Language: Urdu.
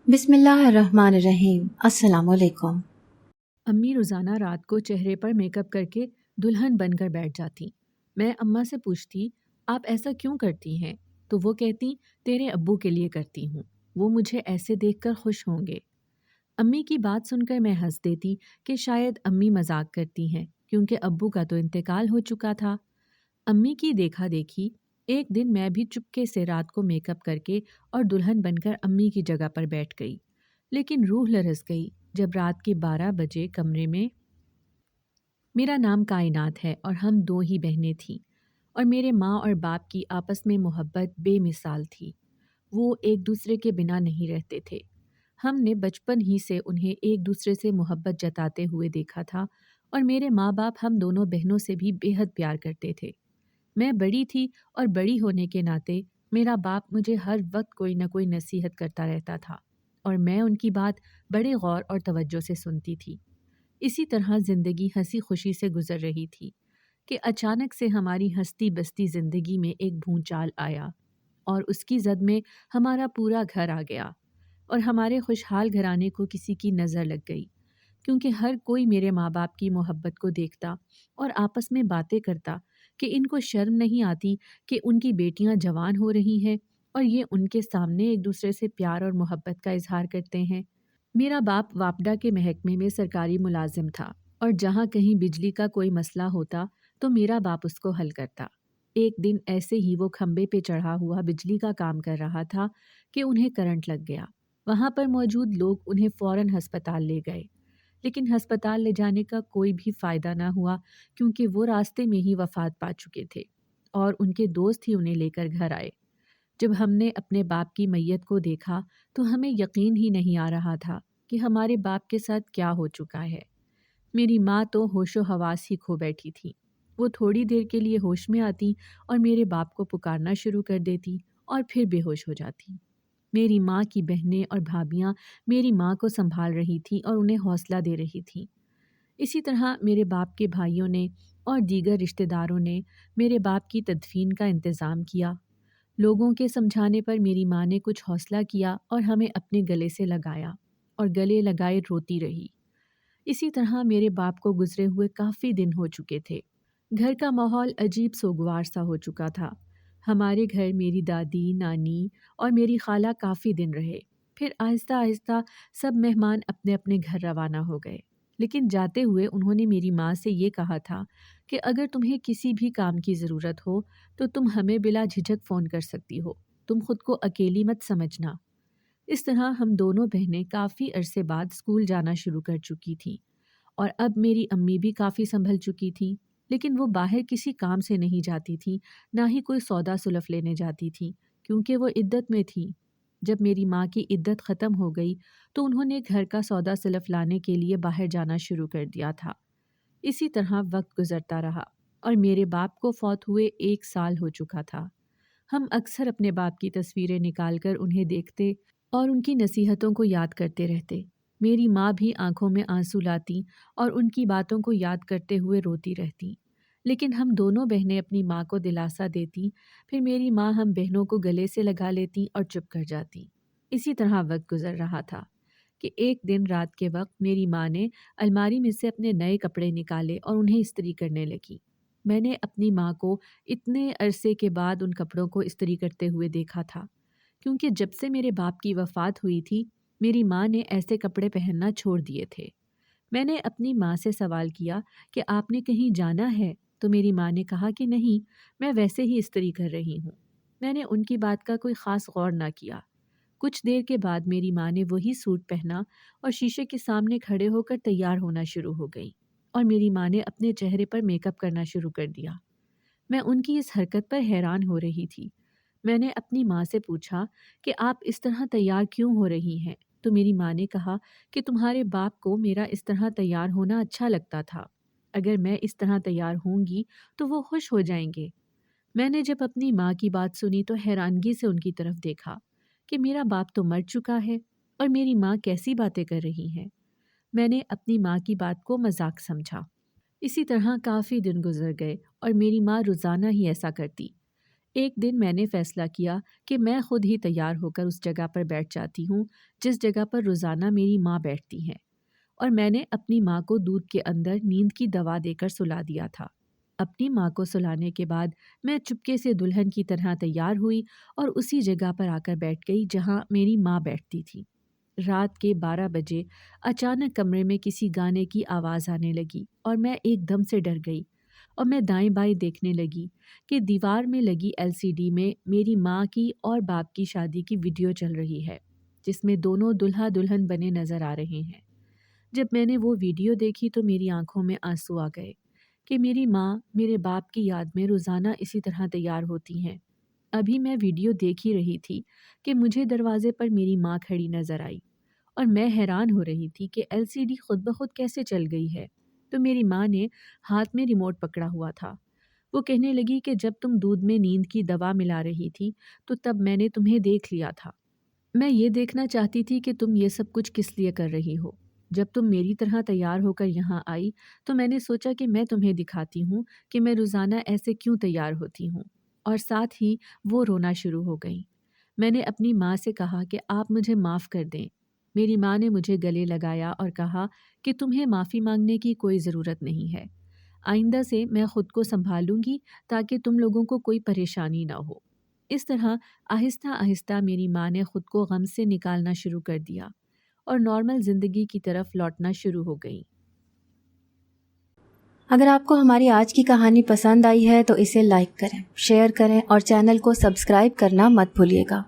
بسم اللہ الرحمن الرحیم۔ السلام علیکم۔ امی روزانہ رات کو چہرے پر میک اپ کر کے دلہن بن کر بیٹھ جاتی۔ میں اماں سے پوچھتی آپ ایسا کیوں کرتی ہیں؟ تو وہ کہتی تیرے ابو کے لیے کرتی ہوں، وہ مجھے ایسے دیکھ کر خوش ہوں گے۔ امی کی بات سن کر میں ہنس دیتی کہ شاید امی مذاق کرتی ہیں کیونکہ ابو کا تو انتقال ہو چکا تھا۔ امی کی دیکھا دیکھی ایک دن میں بھی چپکے سے رات کو میک اپ کر کے اور دلہن بن کر امی کی جگہ پر بیٹھ گئی، لیکن روح لرز گئی جب رات کے 12 بجے کمرے میں میرا نام کائنات ہے اور ہم 2 ہی بہنیں تھیں، اور میرے ماں اور باپ کی آپس میں محبت بے مثال تھی۔ وہ ایک دوسرے کے بنا نہیں رہتے تھے۔ ہم نے بچپن ہی سے انہیں ایک دوسرے سے محبت جتاتے ہوئے دیکھا تھا، اور میرے ماں باپ ہم دونوں بہنوں سے بھی بے حد پیار کرتے تھے۔ میں بڑی تھی اور بڑی ہونے کے ناطے میرا باپ مجھے ہر وقت کوئی نہ کوئی نصیحت کرتا رہتا تھا، اور میں ان کی بات بڑے غور اور توجہ سے سنتی تھی۔ اسی طرح زندگی ہنسی خوشی سے گزر رہی تھی کہ اچانک سے ہماری ہستی بستی زندگی میں ایک بھونچال آیا، اور اس کی زد میں ہمارا پورا گھر آ گیا، اور ہمارے خوشحال گھرانے کو کسی کی نظر لگ گئی، کیونکہ ہر کوئی میرے ماں باپ کی محبت کو دیکھتا اور آپس میں باتیں کرتا کہ ان کو شرم نہیں آتی کہ ان کی بیٹیاں جوان ہو رہی ہیں اور یہ ان کے سامنے ایک دوسرے سے پیار اور محبت کا اظہار کرتے ہیں۔ میرا باپ واپڈا کے محکمے میں سرکاری ملازم تھا، اور جہاں کہیں بجلی کا کوئی مسئلہ ہوتا تو میرا باپ اس کو حل کرتا۔ ایک دن ایسے ہی وہ کھمبے پہ چڑھا ہوا بجلی کا کام کر رہا تھا کہ انہیں کرنٹ لگ گیا۔ وہاں پر موجود لوگ انہیں فوراً ہسپتال لے گئے، لیکن ہسپتال لے جانے کا کوئی بھی فائدہ نہ ہوا کیونکہ وہ راستے میں ہی وفات پا چکے تھے، اور ان کے دوست ہی انہیں لے کر گھر آئے۔ جب ہم نے اپنے باپ کی میت کو دیکھا تو ہمیں یقین ہی نہیں آ رہا تھا کہ ہمارے باپ کے ساتھ کیا ہو چکا ہے۔ میری ماں تو ہوش و حواس ہی کھو بیٹھی تھی۔ وہ تھوڑی دیر کے لیے ہوش میں آتی اور میرے باپ کو پکارنا شروع کر دیتی اور پھر بے ہوش ہو جاتی۔ میری ماں کی بہنیں اور بھابیاں میری ماں کو سنبھال رہی تھیں اور انہیں حوصلہ دے رہی تھیں۔ اسی طرح میرے باپ کے بھائیوں نے اور دیگر رشتہ داروں نے میرے باپ کی تدفین کا انتظام کیا۔ لوگوں کے سمجھانے پر میری ماں نے کچھ حوصلہ کیا اور ہمیں اپنے گلے سے لگایا، اور گلے لگائے روتی رہی۔ اسی طرح میرے باپ کو گزرے ہوئے کافی دن ہو چکے تھے۔ گھر کا ماحول عجیب سوگوار سا ہو چکا تھا۔ ہمارے گھر میری دادی، نانی اور میری خالہ کافی دن رہے، پھر آہستہ آہستہ سب مہمان اپنے اپنے گھر روانہ ہو گئے، لیکن جاتے ہوئے انہوں نے میری ماں سے یہ کہا تھا کہ اگر تمہیں کسی بھی کام کی ضرورت ہو تو تم ہمیں بلا جھجک فون کر سکتی ہو، تم خود کو اکیلی مت سمجھنا۔ اس طرح ہم دونوں بہنیں کافی عرصے بعد اسکول جانا شروع کر چکی تھیں، اور اب میری امی بھی کافی سنبھل چکی تھیں، لیکن وہ باہر کسی کام سے نہیں جاتی تھیں، نہ ہی کوئی سودا سلف لینے جاتی تھیں، کیونکہ وہ عدت میں تھیں۔ جب میری ماں کی عدت ختم ہو گئی تو انہوں نے گھر کا سودا سلف لانے کے لیے باہر جانا شروع کر دیا تھا۔ اسی طرح وقت گزرتا رہا اور میرے باپ کو فوت ہوئے 1 سال ہو چکا تھا۔ ہم اکثر اپنے باپ کی تصویریں نکال کر انہیں دیکھتے اور ان کی نصیحتوں کو یاد کرتے رہتے۔ میری ماں بھی آنکھوں میں آنسو لاتی اور ان کی باتوں کو یاد کرتے ہوئے روتی رہتی، لیکن ہم دونوں بہنیں اپنی ماں کو دلاسا دیتی، پھر میری ماں ہم بہنوں کو گلے سے لگا لیتی اور چپ کر جاتی۔ اسی طرح وقت گزر رہا تھا کہ ایک دن رات کے وقت میری ماں نے الماری میں سے اپنے نئے کپڑے نکالے اور انہیں استری کرنے لگی۔ میں نے اپنی ماں کو اتنے عرصے کے بعد ان کپڑوں کو استری کرتے ہوئے دیکھا تھا، کیونکہ جب سے میرے باپ کی وفات ہوئی تھی میری ماں نے ایسے کپڑے پہننا چھوڑ دیے تھے۔ میں نے اپنی ماں سے سوال کیا کہ آپ نے کہیں جانا ہے؟ تو میری ماں نے کہا کہ نہیں، میں ویسے ہی استری کر رہی ہوں۔ میں نے ان کی بات کا کوئی خاص غور نہ کیا۔ کچھ دیر کے بعد میری ماں نے وہی سوٹ پہنا اور شیشے کے سامنے کھڑے ہو کر تیار ہونا شروع ہو گئی، اور میری ماں نے اپنے چہرے پر میک اپ کرنا شروع کر دیا۔ میں ان کی اس حرکت پر حیران ہو رہی تھی۔ میں نے اپنی ماں سے پوچھا کہ آپ اس طرح تیار کیوں ہو رہی ہیں؟ تو میری ماں نے کہا کہ تمہارے باپ کو میرا اس طرح تیار ہونا اچھا لگتا تھا، اگر میں اس طرح تیار ہوں گی تو وہ خوش ہو جائیں گے۔ میں نے جب اپنی ماں کی بات سنی تو حیرانگی سے ان کی طرف دیکھا کہ میرا باپ تو مر چکا ہے اور میری ماں کیسی باتیں کر رہی ہیں۔ میں نے اپنی ماں کی بات کو مذاق سمجھا۔ اسی طرح کافی دن گزر گئے اور میری ماں روزانہ ہی ایسا کرتی۔ ایک دن میں نے فیصلہ کیا کہ میں خود ہی تیار ہو کر اس جگہ پر بیٹھ جاتی ہوں جس جگہ پر روزانہ میری ماں بیٹھتی ہیں، اور میں نے اپنی ماں کو دودھ کے اندر نیند کی دوا دے کر سلا دیا تھا۔ اپنی ماں کو سلانے کے بعد میں چپکے سے دلہن کی طرح تیار ہوئی اور اسی جگہ پر آ کر بیٹھ گئی جہاں میری ماں بیٹھتی تھی۔ رات کے 12 بجے اچانک کمرے میں کسی گانے کی آواز آنے لگی اور میں ایک دم سے ڈر گئی، اور میں دائیں بائیں دیکھنے لگی کہ دیوار میں لگی LCD میں میری ماں کی اور باپ کی شادی کی ویڈیو چل رہی ہے، جس میں دونوں دلہا دلہن بنے نظر آ رہے ہیں۔ جب میں نے وہ ویڈیو دیکھی تو میری آنکھوں میں آنسو آ گئے کہ میری ماں میرے باپ کی یاد میں روزانہ اسی طرح تیار ہوتی ہیں۔ ابھی میں ویڈیو دیکھ ہی رہی تھی کہ مجھے دروازے پر میری ماں کھڑی نظر آئی، اور میں حیران ہو رہی تھی کہ LCD خود بخود کیسے چل گئی ہے۔ تو میری ماں نے ہاتھ میں ریموٹ پکڑا ہوا تھا۔ وہ کہنے لگی کہ جب تم دودھ میں نیند کی دوا ملا رہی تھی تو تب میں نے تمہیں دیکھ لیا تھا۔ میں یہ دیکھنا چاہتی تھی کہ تم یہ سب کچھ کس لیے کر رہی ہو۔ جب تم میری طرح تیار ہو کر یہاں آئی تو میں نے سوچا کہ میں تمہیں دکھاتی ہوں کہ میں روزانہ ایسے کیوں تیار ہوتی ہوں، اور ساتھ ہی وہ رونا شروع ہو گئیں۔ میں نے اپنی ماں سے کہا کہ آپ مجھے معاف کر دیں۔ میری ماں نے مجھے گلے لگایا اور کہا کہ تمہیں معافی مانگنے کی کوئی ضرورت نہیں ہے، آئندہ سے میں خود کو سنبھالوں گی تاکہ تم لوگوں کو کوئی پریشانی نہ ہو۔ اس طرح آہستہ آہستہ میری ماں نے خود کو غم سے نکالنا شروع کر دیا اور نارمل زندگی کی طرف لوٹنا شروع ہو گئی۔ اگر آپ کو ہماری آج کی کہانی پسند آئی ہے تو اسے لائک کریں، شیئر کریں اور چینل کو سبسکرائب کرنا مت بھولیے گا۔